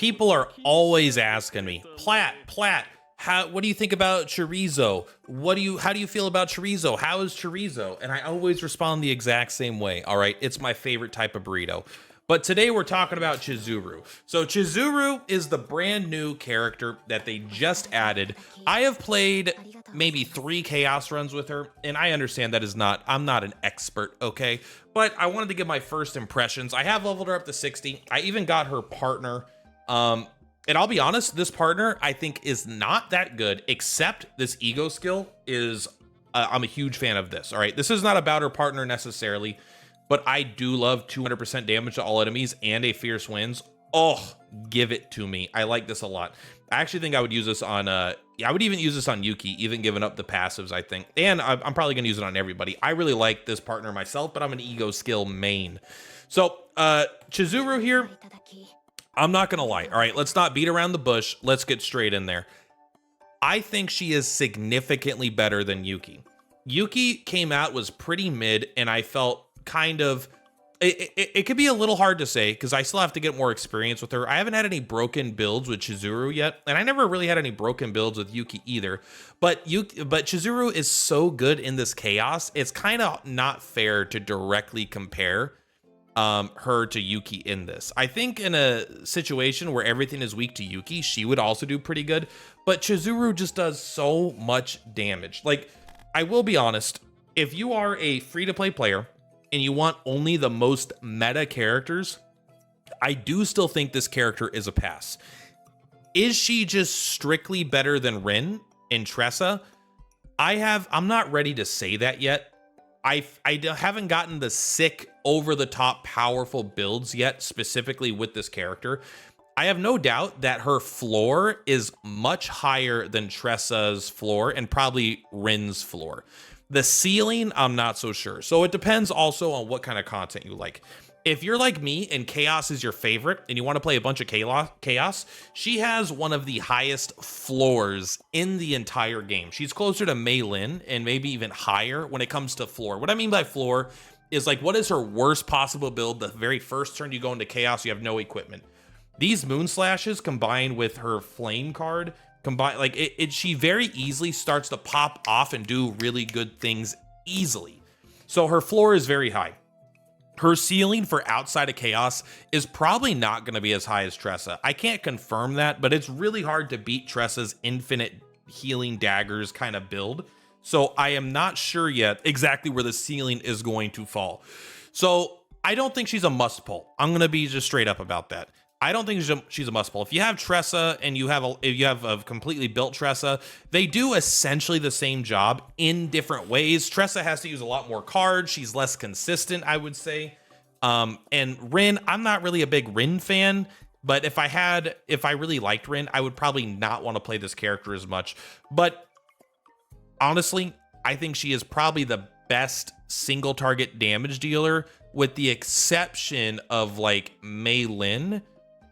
People are always asking me, Plat, what do you think about chorizo? How do you feel about chorizo? How is chorizo? And I always respond the exact same way. All right, it's my favorite type of burrito. But today we're talking about CHIZURU. So CHIZURU is the brand new character that they just added. I have played maybe 3 chaos runs with her, and I understand I'm not an expert, okay? But I wanted to give my first impressions. I have leveled her up to 60. I even got her partner. And I'll be honest, this partner I think is not that good, except this ego skill is, I'm a huge fan of this, all right? This is not about her partner necessarily, but I do love 200% damage to all enemies and a fierce wins. Oh, give it to me. I like this a lot. I actually think I would use this on, I would even use this on Yuki, even giving up the passives, I think. And I'm probably gonna use it on everybody. I really like this partner myself, but I'm an ego skill main. So, CHIZURU here, I'm not gonna lie. All right, let's not beat around the bush. Let's get straight in there. I think she is significantly better than Yuki. Yuki came out, was pretty mid, and I felt kind of, it could be a little hard to say because I still have to get more experience with her. I haven't had any broken builds with CHIZURU yet, and I never really had any broken builds with Yuki either. But CHIZURU is so good in this chaos, it's kind of not fair to directly compare her to Yuki in this. I think in a situation where everything is weak to Yuki, she would also do pretty good, but CHIZURU just does so much damage. Like, I will be honest, if you are a free-to-play player and you want only the most meta characters, I do still think this character is a pass. Is she just strictly better than Rin and Tressa? I'm not ready to say that yet. I haven't gotten the sick, over-the-top, powerful builds yet, specifically with this character. I have no doubt that her floor is much higher than Tressa's floor and probably Rin's floor. The ceiling, I'm not so sure. So it depends also on what kind of content you like. If you're like me and chaos is your favorite and you want to play a bunch of chaos, she has one of the highest floors in the entire game. She's closer to Mei Lin and maybe even higher when it comes to floor. What I mean by floor is like, what is her worst possible build? The very first turn you go into chaos, you have no equipment. These moon slashes combined with her flame card, she very easily starts to pop off and do really good things easily. So her floor is very high. Her ceiling for outside of chaos is probably not going to be as high as Tressa. I can't confirm that, but it's really hard to beat Tressa's infinite healing daggers kind of build. So I am not sure yet exactly where the ceiling is going to fall. So I don't think she's a must pull. I'm going to be just straight up about that. I don't think she's a must pull. If you have Tressa and if you have a completely built Tressa, they do essentially the same job in different ways. Tressa has to use a lot more cards. She's less consistent, I would say. And Rin, I'm not really a big Rin fan, but if I really liked Rin, I would probably not want to play this character as much. But honestly, I think she is probably the best single target damage dealer, with the exception of like Mei Lin.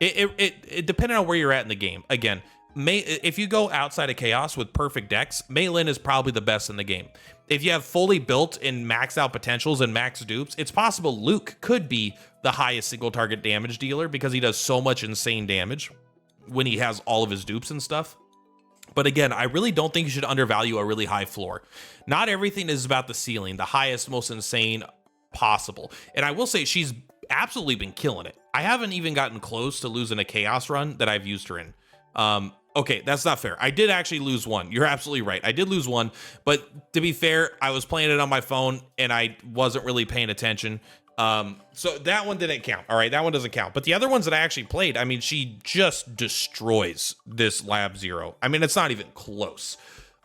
It depending on where you're at in the game. Again, if you go outside of chaos with perfect decks, Mei Lin is probably the best in the game. If you have fully built and max out potentials and max dupes, it's possible Luke could be the highest single target damage dealer because he does so much insane damage when he has all of his dupes and stuff. But again, I really don't think you should undervalue a really high floor. Not everything is about the ceiling, the highest, most insane possible. And I will say she's absolutely been killing it. I haven't even gotten close to losing a chaos run that I've used her in. Okay, that's not fair. I did actually lose one. You're absolutely right. I did lose one, but to be fair, I was playing it on my phone and I wasn't really paying attention. So that one didn't count. All right, that one doesn't count. But the other ones that I actually played, I mean, she just destroys this Lab Zero. I mean, it's not even close.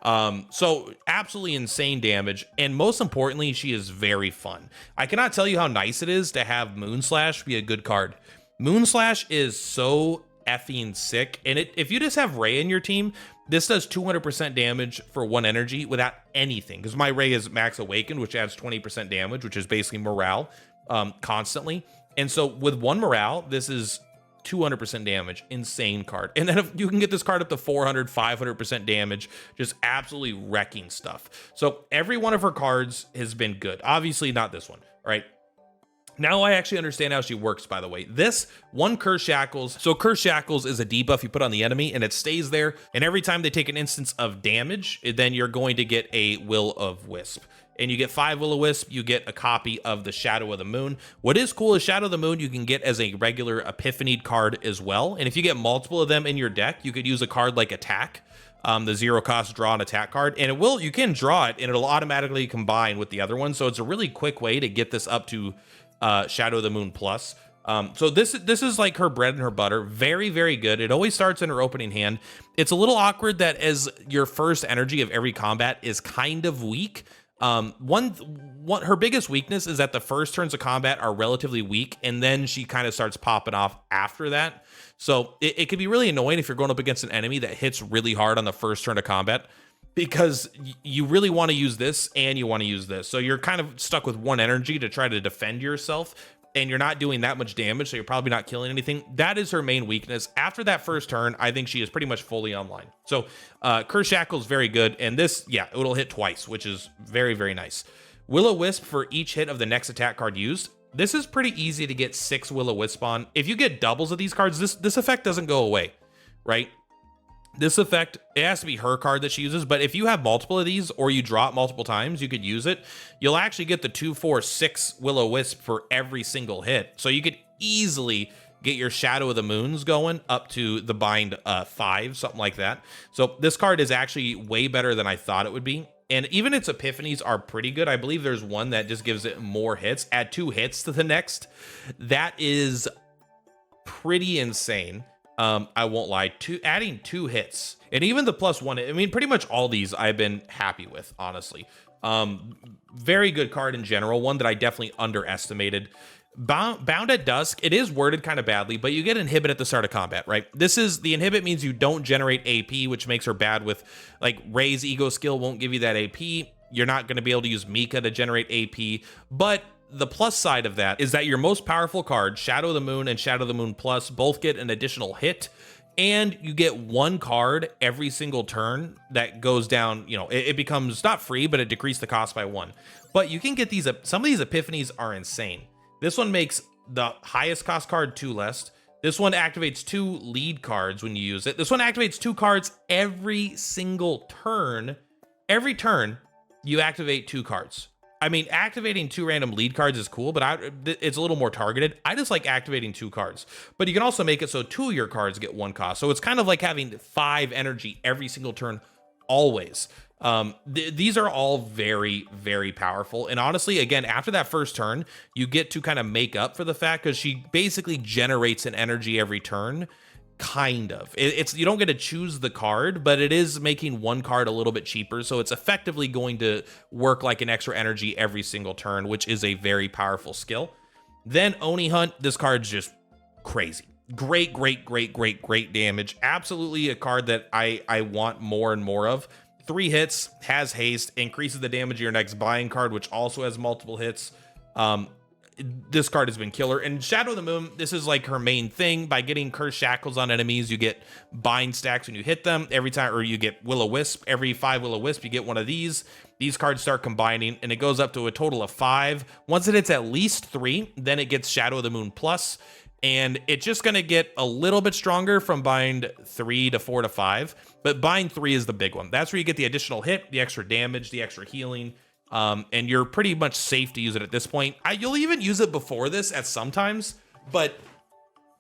So absolutely insane damage. And most importantly, she is very fun. I cannot tell you how nice it is to have Moonslash be a good card. Moonslash is so effing sick. And if you just have Ray in your team, this does 200% damage for 1 energy without anything. Because my Ray is Max Awakened, which adds 20% damage, which is basically morale constantly. And so with 1 morale, this is 200% damage. Insane card. And then if you can get this card up to 400, 500% damage, just absolutely wrecking stuff. So every one of her cards has been good. Obviously not this one, right? Now I actually understand how she works, by the way. This one Curse Shackles. So Curse Shackles is a debuff you put on the enemy and it stays there. And every time they take an instance of damage, then you're going to get a Will of Wisp. And you get 5 Will-O-Wisp, you get a copy of the Shadow of the Moon. What is cool is Shadow of the Moon you can get as a regular Epiphanied card as well. And if you get multiple of them in your deck, you could use a card like Attack, the 0 cost draw an attack card, and you can draw it and it'll automatically combine with the other one. So it's a really quick way to get this up to Shadow of the Moon Plus. So this is like her bread and her butter. Very, very good. It always starts in her opening hand. It's a little awkward that as your first energy of every combat is kind of weak. Her biggest weakness is that the first turns of combat are relatively weak, and then she kind of starts popping off after that. So it can be really annoying if you're going up against an enemy that hits really hard on the first turn of combat, because you really want to use this and you want to use this. So you're kind of stuck with one energy to try to defend yourself, and you're not doing that much damage, so you're probably not killing anything. That is her main weakness. After that first turn, I think she is pretty much fully online. So Curse Shackle is very good, and this, yeah, it'll hit twice, which is very, very nice. Will-O-Wisp for each hit of the next attack card used. This is pretty easy to get 6 Will-O-Wisp on. If you get doubles of these cards, this effect doesn't go away, right? This effect, it has to be her card that she uses, but if you have multiple of these or you draw it multiple times, you could use it. You'll actually get the 2, 4, 6 Will-O-Wisp for every single hit. So you could easily get your Shadow of the Moons going up to the bind 5, something like that. So this card is actually way better than I thought it would be. And even its epiphanies are pretty good. I believe there's one that just gives it more hits. Add 2 hits to the next. That is pretty insane. I won't lie, adding 2 hits and even the +1. I mean, pretty much all these I've been happy with, honestly. Very good card in general. One that I definitely underestimated. Bound at Dusk, it is worded kind of badly, but you get inhibit at the start of combat, right? The inhibit means you don't generate AP, which makes her bad with, like, Ray's ego skill won't give you that AP. You're not going to be able to use Mika to generate AP, but the plus side of that is that your most powerful card, Shadow of the Moon and Shadow of the Moon Plus, both get an additional hit, and you get 1 card every single turn that goes down. You know, it becomes not free, but it decreases the cost by 1. But you can get these, some of these epiphanies are insane. This one makes the highest cost card 2 less. This one activates 2 lead cards when you use it. This one activates 2 cards every single turn. Every turn, you activate 2 cards. I mean, activating 2 random lead cards is cool, but it's a little more targeted. I just like activating 2 cards. But you can also make it so 2 of your cards get 1 cost. So it's kind of like having 5 energy every single turn, always. These are all very, very powerful. And honestly, again, after that first turn, you get to kind of make up for the fact, because she basically generates an energy every turn. Kind of. You don't get to choose the card, but it is making 1 card a little bit cheaper, so it's effectively going to work like an extra energy every single turn, which is a very powerful skill. Then Oni Hunt, this card's just crazy. Great damage. Absolutely a card that I want more and more of. 3 hits, has haste, increases the damage of your next buying card, which also has multiple hits. This card has been killer. And Shadow of the Moon, this is like her main thing. By getting Curse Shackles on enemies, you get bind stacks when you hit them every time, or you get Will-O-Wisp. Every 5 Will-O-Wisp, you get one of these. These cards start combining, and it goes up to a total of 5. Once it hits at least 3, then it gets Shadow of the Moon Plus, and it's just going to get a little bit stronger from bind 3 to 4 to 5. But bind 3 is the big one. That's where you get the additional hit, the extra damage, the extra healing. And you're pretty much safe to use it at this point. You'll even use it before this at sometimes, but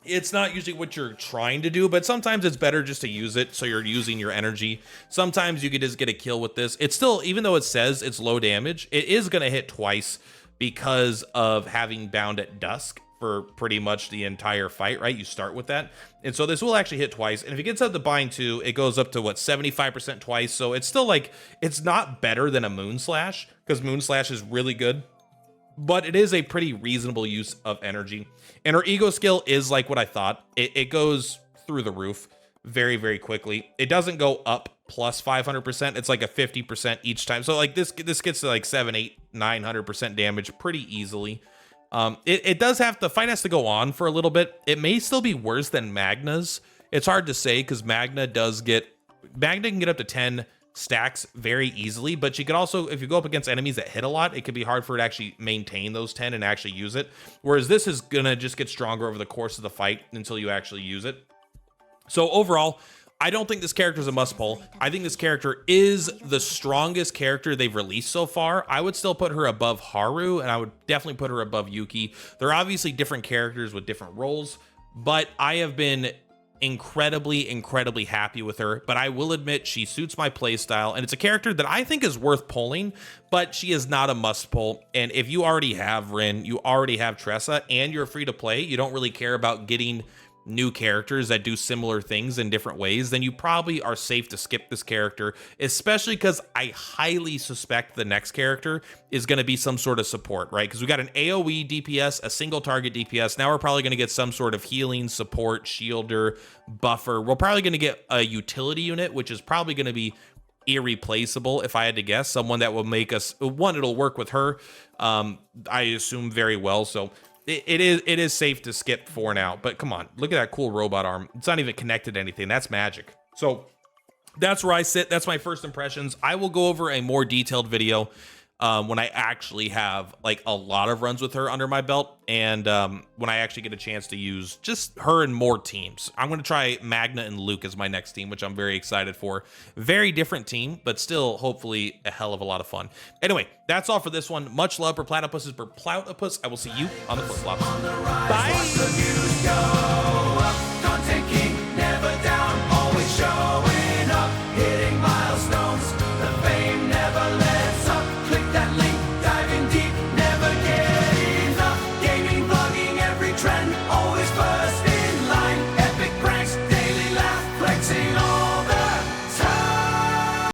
it's not usually what you're trying to do. But sometimes it's better just to use it, so you're using your energy. Sometimes you could just get a kill with this. It's still, even though it says it's low damage, it is going to hit twice because of having Bound at Dusk for pretty much the entire fight, right? You start with that. And so this will actually hit twice. And if it gets up to bind 2, it goes up to, what, 75% twice. So it's still like, it's not better than a Moon Slash, because Moon Slash is really good, but it is a pretty reasonable use of energy. And her ego skill is like what I thought. It goes through the roof very, very quickly. It doesn't go up plus 500%. It's like a 50% each time. So like this gets to like 700, 800, 900% damage pretty easily. It does have, the fight has to go on for a little bit. It may still be worse than Magna's. It's hard to say, because Magna can get up to 10 stacks very easily, but she could also, if you go up against enemies that hit a lot, it could be hard for her to actually maintain those 10 and actually use it. Whereas this is gonna just get stronger over the course of the fight until you actually use it. So overall, I don't think this character is a must pull. I think this character is the strongest character they've released so far. I would still put her above Haru, and I would definitely put her above Yuki. They're obviously different characters with different roles, but I have been incredibly happy with her. But I will admit she suits my playstyle, and it's a character that I think is worth pulling, but she is not a must pull. And if you already have Rin, you already have Tressa, and you're free to play, you don't really care about getting new characters that do similar things in different ways, then you probably are safe to skip this character, especially because I highly suspect the next character is going to be some sort of support, right? Because we got an AoE DPS, a single target DPS. Now we're probably going to get some sort of healing, support, shielder, buffer. We're probably going to get a utility unit, which is probably going to be irreplaceable if I had to guess. Someone that will make us, one, it'll work with her, I assume very well. So it is safe to skip for now, but come on, look at that cool robot arm. It's not even connected to anything. That's magic. So that's where I sit. That's my first impressions. I will go over a more detailed video when I actually have like a lot of runs with her under my belt, and when I actually get a chance to use just her and more teams. I'm going to try Magna and Luke as my next team, which I'm very excited for. Very different team, but still hopefully a hell of a lot of fun. Anyway, that's all for this one. Much love for Platypuses per Platypus. I will see you on the flip-flops. Bye!